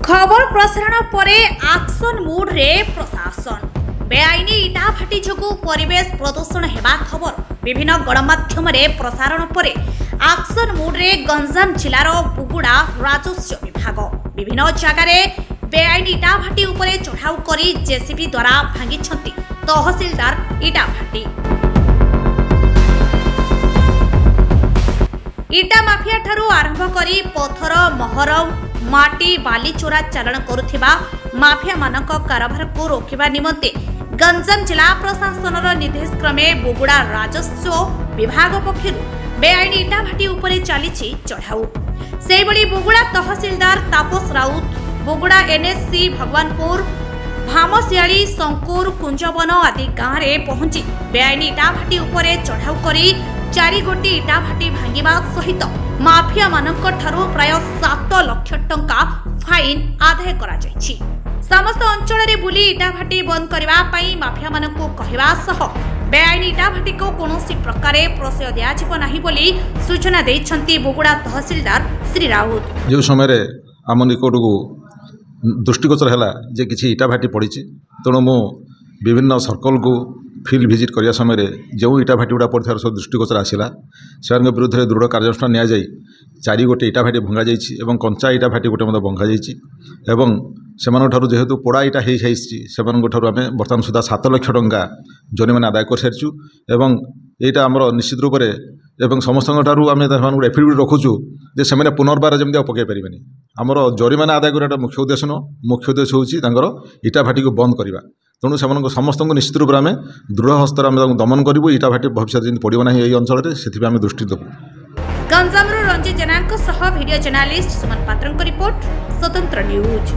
खबर प्रसारण परे एक्शन मूड रे प्रशासन बेआईनी इटा भाटी जोगु परिवेश प्रदूषण हेबा खबर विभिन्न गणमाध्यम रे प्रसारण परे एक्शन मूड रे गंजाम जिलार बुगुड़ा राजस्व विभाग विभिन्न जगह रे बेआईनी इटा भाटी उपरे चढ़ाऊ करी जेसीबी द्वारा भांगिछंती तहसीलदार इटा भाटी। इटा माफिया ठारू आरंभ करी पथर महरम माटी बाली चोरा चालाण करुथिबा माफिया मानक कारभार को रोकिबा निमंते गंजाम जिला प्रशासन निर्देश क्रमे बुगुड़ा राजस्व विभाग पक्षरु बेआईनी इटा भाटी उपरे चलीछि चढ़ाऊ। सेबळी बुगुड़ा तहसीलदार तापस राउत बुगुड़ा एनएससी भगवानपुर भामसियाली संकुर कुंजवन आदि गाँव में पहुंची बेआईनी इटा भाटी उपरे चढ़ाऊ करी 4 गोटी इटा भाटी भांगिबा सहित माफिया मानक ठारू प्राय 7 लाख टंका फाइन आदाय करा जायछि। समस्त अंचल रे बुली इटा भाटी बंद करबा पई माफिया मानक कहबा सह बेआईनी इटा भाटी को कोनोसी प्रकारे प्रशय दिया जिवो नाही बोली सूचना दैछंती बुगुड़ा तहसीलदार श्री राउत। जो समय रे आम निकट को दृष्टिगोचर है जे किसी इटा भाटी पड़ी तेणु मु विभिन्न सर्कल को फील्ड विजिट करने समय जो इटा भाटी गुड़ा पड़े सब दृष्टिगोचर आसला से विरुद्ध में दृढ़ कार्यानुष्ठान नि जाई 4 गोटे इटा भाटी भंगा जाइए और कंचा इटा भाटी गोटे मत भंगा जाइए जेहेतु पोड़ा इटा हो सारे आम बर्तमान सुधा 7 लाख टंका जरिमाना आदाय कर सारी एवं यहाँ आमर निश्चित रूप से एवं समस्त आम एफिडेविट रखुचु जे से पुनर्बार जमी पकई पारे आमर जरिमाना आदाय करने मुख्य उद्देश्य नुह मुख्य उद्देश्य हूँ इटा भाटी को बंद करवा तेणु से समस्त निश्चित रूप से आम दृढ़ हस्तर दमन करूँ इटा भाटी भविष्य जमी पड़ो ना ये अंचल से आम दृष्टि देवु। गंजामरू रंजित जेना वीडियो जर्नालिस्ट सुमन पात्र रिपोर्ट स्वतंत्र न्यूज।